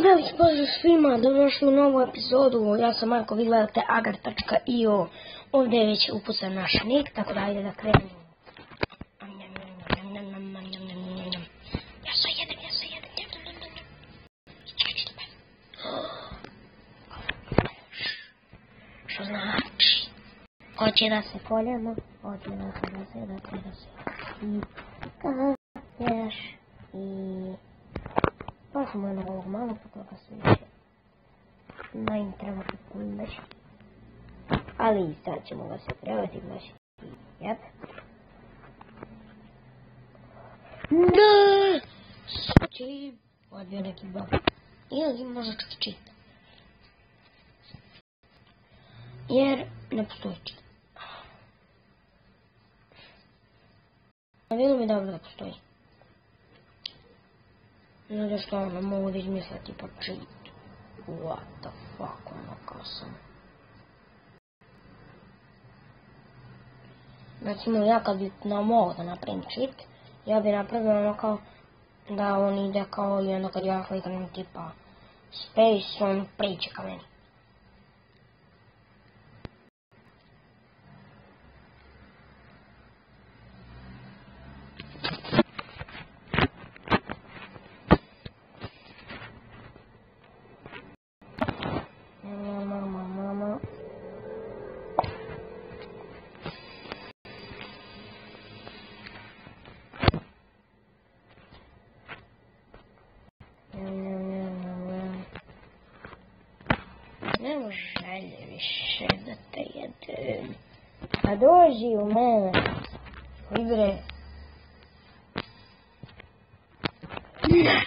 Veliki pozdrav svima, dobrodošli u novu epizodu. Ja sam Marko, vi gledate agar.io. Ovdje je već upucan naš nik, tako da ajde da krenemo. Ja se jedem. Što znači? Hoće da se koljemo, hoće da se i kažeš i pa smo jednog ovog malog, toga su više na internetu kulimaš, ali i sad ćemo ga se prevati baš i jep. Da! Znači, odbio neki bug. Ili možda čak čita. Jer ne postoji čita. A bilo mi dobro da postoji. Zato što ne mogu da izmisliti pa cheat. What the fuck, ono kao sam. Recimo ja kad bi mogao da napravim cheat, ja bi napravio ono kao da on ide kao i onda kad ja kliknem tipa space, on priče ka meni. Ne može više da te jedem. A dođi u mene. Igre. Ne.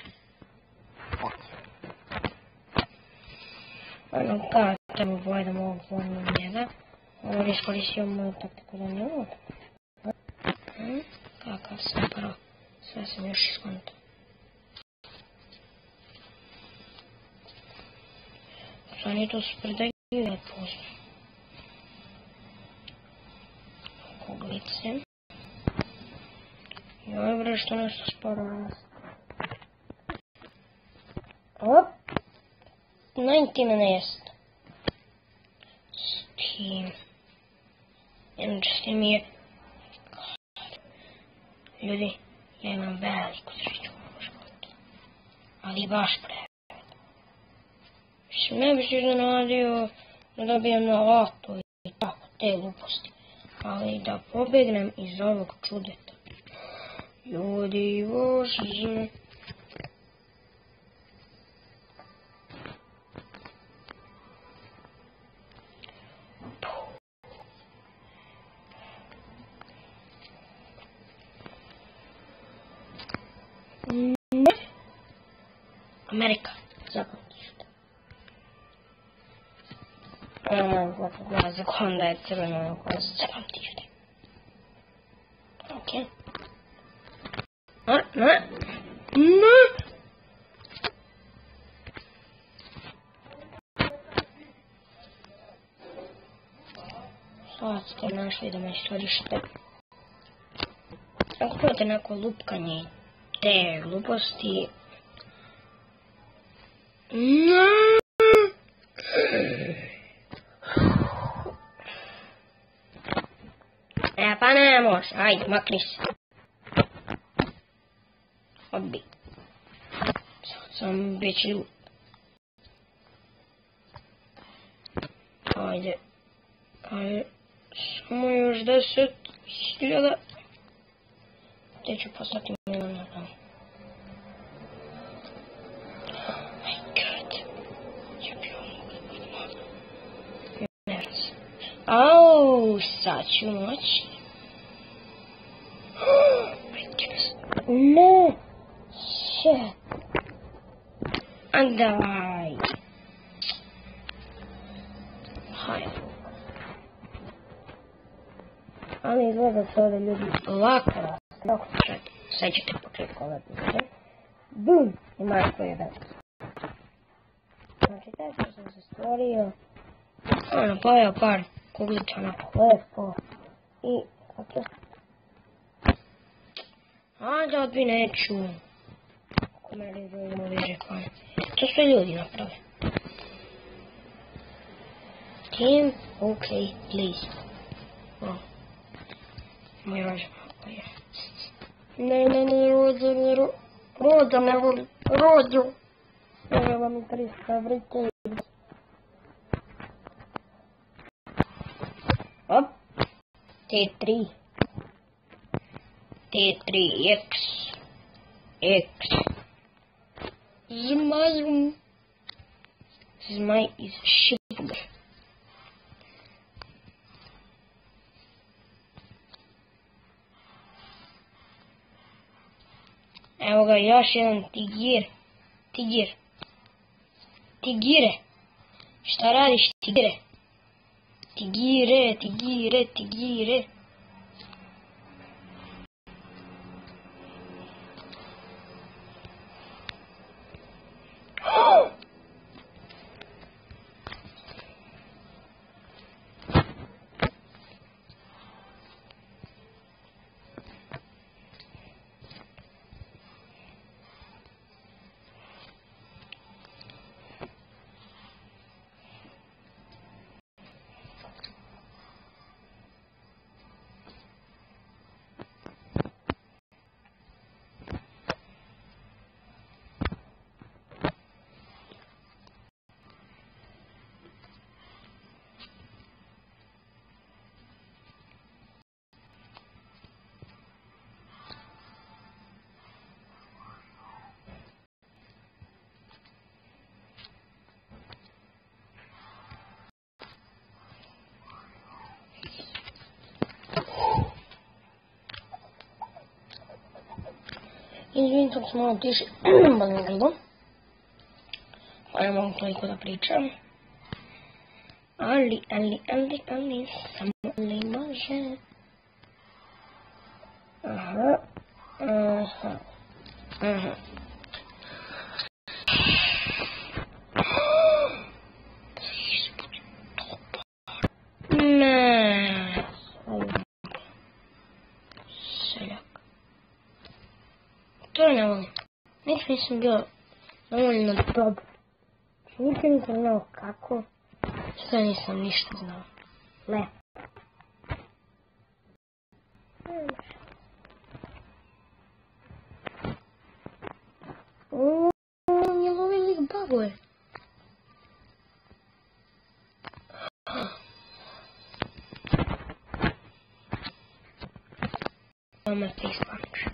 Ono kada mi pojedem ovog formu njega. Ono je iskoristio moju taktiku da ne vodu. Kakav sam prvo. Sve sam još iskonto. Oni to spredaju ne poznaju. Kuglice. Joj bre, što nešto sporo raste. Op. 19 Steam. Inače Steam je... Ljudi, ja imam veliku sreću u ovom životu. Ali baš pre. Ne bi se iznenadio da dobijem na lotu i tako te gluposti, ali da pobegnem iz ovog čudeta. Ljudi božji. Ne. Amerika, zapamtište. Mozak, onda je crveno koje zapamtište. Okej. Ne. Sad ste našli da me istorište. Ako pojete neko lupkanje te gluposti... Ne. Pa ne može, ajde, makni se. Odbi. Sad sam već ljud. Ajde. Samo još 10.000. Te ću poslati miliona tamo. Oh my god. Ja bi ovo odmah. Ne razim. Au, sad ću moći. Ne, shit. A daj. Hajde. Ali izgleda se ovdje ljudi lako rastrati. Sad ćete pokriti koletnice. Bum! I Marko je već. Znači, tako sam se stvorio. Ono, pojao par kuglića onako lepo. I, kako? A da bi neću. Analizujemo ove reklame. To sve ljudi naprave. Team, ok, please. Moj rođa malo je. Ne, rođa ne voli. Rođu. Evo mi 300 vrite. Op. T3. T3X. X. Zmaj. Zmaj iz Šibugar. Evo ga još jedan tigir. Tigire. Šta radiš tigire? Tigire. Izvinim, sam se malo tiše, balim grlo. Pa ne mogu toliko da pričam. Ali, samo li može. Aha. Ne. Seljak. To ne volim. Nikad nisam bio dovoljno dobar. Nikad nisam znao kako. Sada nisam ništa znao. Ne. Jel ovaj lik baguje? Mama te islanče.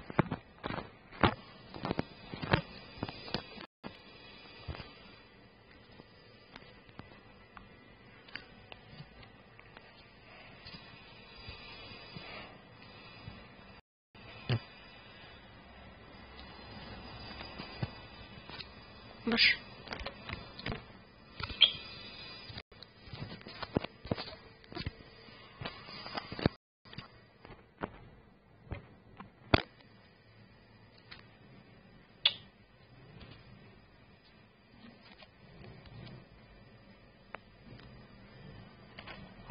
Baš.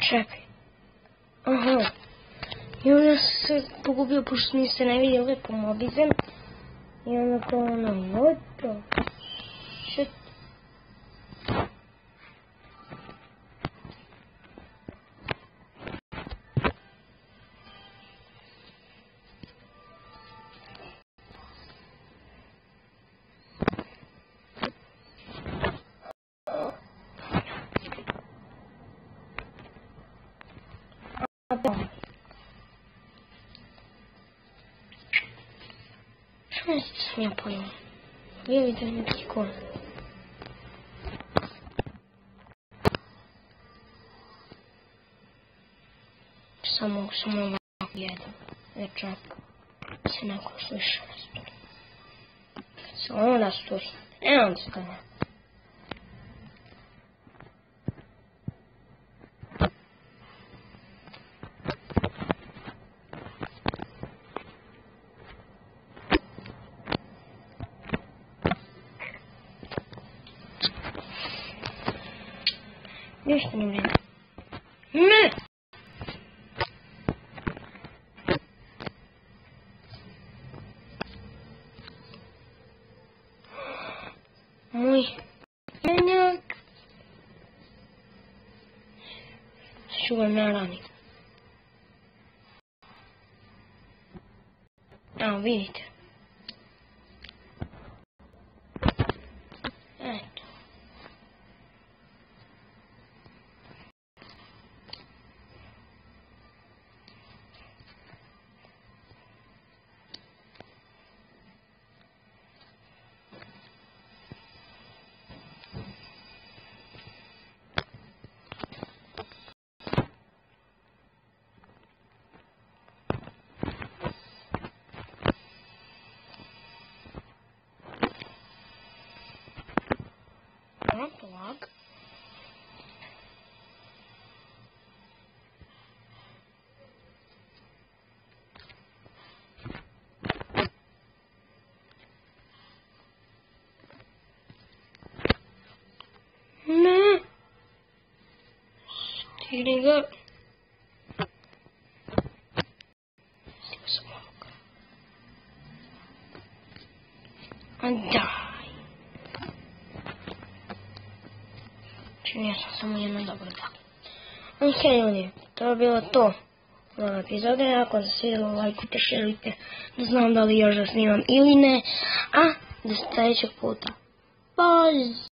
Čekaj. Aha. I onda se pogubio pošto niste ne vidjeli po mobizem. I onda kao ono, to. Shit. Što sam ja pojela? Vidite neki kon. Samo ovako jedem. Jer čak se nakon sluša rasturi. Kad se ono rasturi, onda se ga ne. Ništa ne vredi. Ne! moj menjak. Ću ga naraniti. Evo vidite. Eto. Tak. Ne. Stigni ga. A daj. Činio sam samo jedno dobro da. Ok ljudi, to je bilo to. Ova epizoda, ako se svidjelo, lajkujte, šerujte, da znam da li još da snimam ili ne. A do sljedećeg puta. Bye!